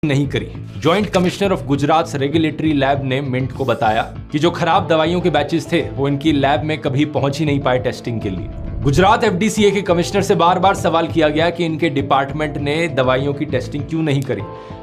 नहीं करी। Joint commissioner of Gujarat regulatory lab ने मिंट को बताया कि जो खराब दवाइयों के बैचेस थे वो इनकी लैब में कभी पहुंच ही नहीं पाए टेस्टिंग के लिए। गुजरात एफडीसीए के कमिश्नर से बार बार सवाल किया गया कि इनके डिपार्टमेंट ने दवाइयों की टेस्टिंग क्यों नहीं करी,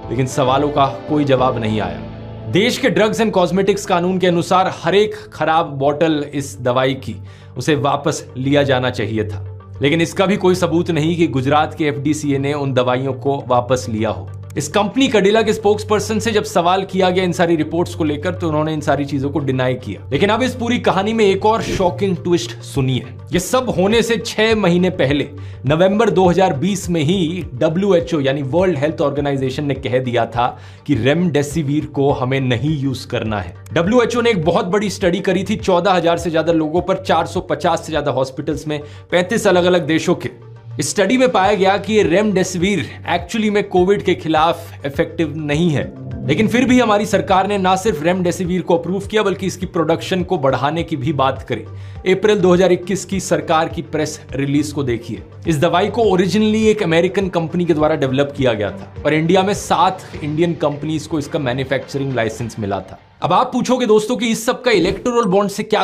लेकिन सवालों का कोई जवाब नहीं आया। देश के ड्रग्स एंड कॉस्मेटिक्स कानून के अनुसार हर एक खराब बॉटल इस दवाई की उसे वापस लिया जाना चाहिए था, लेकिन इसका भी कोई सबूत नहीं कि गुजरात के एफडीसीए ने उन दवाइयों को वापस लिया हो। इस कंपनी कडिला के स्पोक्स पर्सन से जब सवाल किया गया इन सारी रिपोर्ट्स को लेकर तो उन्होंने इन सारी चीजों को डिनाई किया। लेकिन अब इस पूरी कहानी में एक और शॉकिंग ट्विस्ट सुनिए। ये सब होने से 6 महीने पहले नवंबर 2020 में ही WHO यानी वर्ल्ड हेल्थ ऑर्गेनाइजेशन ने कह दिया था कि रेमडेसिविर को हमें नहीं यूज करना है। WHO ने एक बहुत बड़ी स्टडी करी थी 14,000 से ज्यादा लोगों पर, 450 से ज्यादा हॉस्पिटल्स में, 35 अलग अलग देशों के। इस स्टडी में पाया गया कि ये रेमडेसिविर एक्चुअली में कोविड के खिलाफ इफेक्टिव नहीं है। लेकिन फिर भी हमारी सरकार ने ना सिर्फ रेमडेसिविर को अप्रूव किया बल्कि इसकी प्रोडक्शन को बढ़ाने की भी बात करी। अप्रैल 2021 की सरकार की प्रेस रिलीज को देखिए। इस दवाई को ओरिजिनली एक अमेरिकन कंपनी के द्वारा डेवलप किया गया था और इंडिया में 7 इंडियन कंपनीज को इसका मैन्युफैक्चरिंग लाइसेंस मिला था। अब आप पूछोगे दोस्तों कि इस सब का इलेक्टोरल बॉन्ड से क्या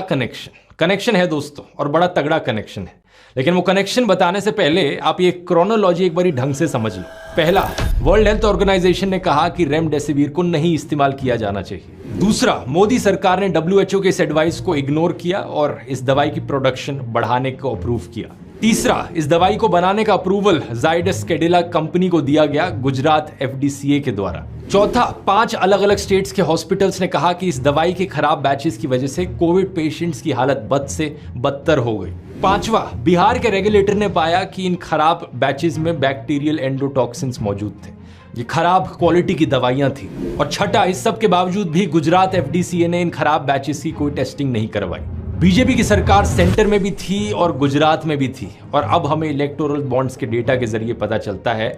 कनेक्शन है दोस्तों, और बड़ा तगड़ा कनेक्शन है। लेकिन वो कनेक्शन बताने से पहले आप ये क्रोनोलॉजी एक बारी ढंग से समझ लो। पहला, वर्ल्ड हेल्थ ऑर्गेनाइजेशन ने कहा कि रेमडेसिविर को नहीं इस्तेमाल किया जाना चाहिए। दूसरा, मोदी सरकार ने WHO के इस एडवाइस को इग्नोर किया और इस दवाई की प्रोडक्शन बढ़ाने को अप्रूव किया। तीसरा, इस दवाई को बनाने का अप्रूवल जाइडस कैडिला कंपनी को दिया गया गुजरात एफडीसीए के द्वारा। चौथा, 5 अलग अलग स्टेट्स के हॉस्पिटल्स ने कहा कि इस दवाई के खराब बैचेस की वजह से कोविड पेशेंट्स की हालत बद से बदतर हो गई। पांचवा, बिहार के रेगुलेटर ने पाया कि इन खराब बैचेस में बैक्टीरियल एंडोटॉक्सिन्स मौजूद थे। ये खराब क्वालिटी की दवाइयां थी। और छठा, इस सब के बावजूद भी गुजरात एफडीसीए ने इन खराब बैचेस की कोई टेस्टिंग नहीं करवाई। बीजेपी की सरकार सेंटर में भी थी और गुजरात में भी थी। और अब हमें इलेक्टोरल बॉन्ड्स के डेटा के जरिए पता चलता है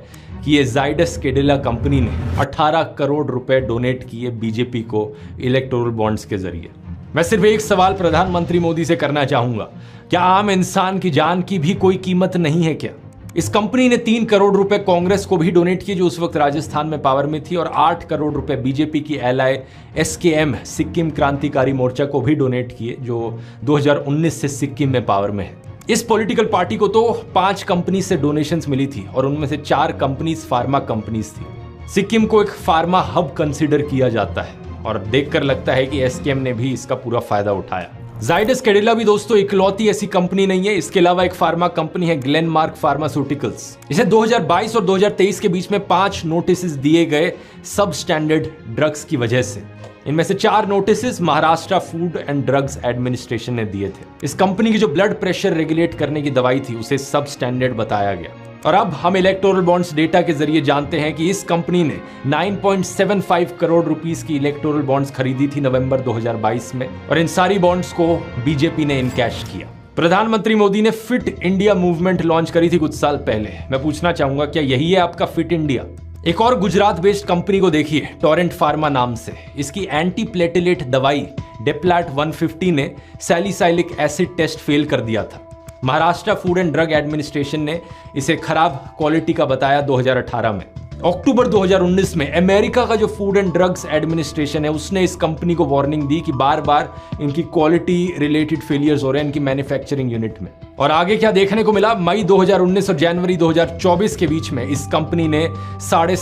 कि ये जाइडस कैडिला कंपनी ने 18 करोड़ रुपए डोनेट किए बीजेपी को इलेक्टोरल बॉन्ड्स के जरिए। मैं सिर्फ एक सवाल प्रधानमंत्री मोदी से करना चाहूंगा, क्या आम इंसान की जान की भी कोई कीमत नहीं है क्या? इस कंपनी ने 3 करोड़ रुपए कांग्रेस को भी डोनेट किए जो उस वक्त राजस्थान में पावर में थी, और 8 करोड़ रुपए बीजेपी की एलआई SKM सिक्किम क्रांतिकारी मोर्चा को भी डोनेट किए जो 2019 से सिक्किम में पावर में है। इस पॉलिटिकल पार्टी को तो 5 कंपनी से डोनेशंस मिली थी और उनमें से 4 कंपनीज फार्मा कंपनीज थी। सिक्किम को एक फार्मा हब कंसिडर किया जाता है और देखकर लगता है कि SKM ने भी इसका पूरा फायदा उठाया। जाइडस कैडिला भी दोस्तों इकलौती ऐसी कंपनी नहीं है। इसके अलावा एक फार्मा कंपनी है ग्लेनमार्क फार्मास्यूटिकल्स। इसे 2022 और 2023 के बीच में 5 नोटिस दिए गए सब स्टैंडर्ड ड्रग्स की वजह से। इनमें से 4 notice Maharashtra food and drugs administration ने दिए थे। इस कंपनी की जो ब्लड प्रेशर रेगुलेट करने की दवाई थी उसे सब स्टैंडर्ड बताया गया। और अब हम इलेक्टोरल बॉन्ड्स डेटा के जरिए जानते हैं कि इस कंपनी ने 9.75 करोड़ रुपीस की इलेक्टोरल बॉन्ड्स खरीदी थी नवंबर 2022 में, और इन सारी बॉन्ड्स को बीजेपी ने इनकैश किया। प्रधानमंत्री मोदी ने फिट इंडिया मूवमेंट लॉन्च करी थी कुछ साल पहले। मैं पूछना चाहूंगा, क्या यही है आपका फिट इंडिया? एक और गुजरात बेस्ड कंपनी को देखिए, टोरेंट फार्मा नाम से। इसकी एंटी प्लेटलेट दवाई डेप्लाट 150 ने सैलिसाइलिक एसिड टेस्ट फेल कर दिया था। Maharashtra food and drug administration ने इसे खराब क्वालिटी का बताया 2018 में। अक्टूबर 2019 में अमेरिका का जो फूड एंड ड्रग्स एडमिनिस्ट्रेशन है उसने इस कंपनी को वार्निंग दी कि बार बार इनकी क्वालिटी रिलेटेड फेलियर्स हो रहे हैं इनकी मैन्युफैक्चरिंग यूनिट में। और आगे क्या देखने को मिला? मई 2019 और जनवरी 2024 के बीच में इस कंपनी ने 7.5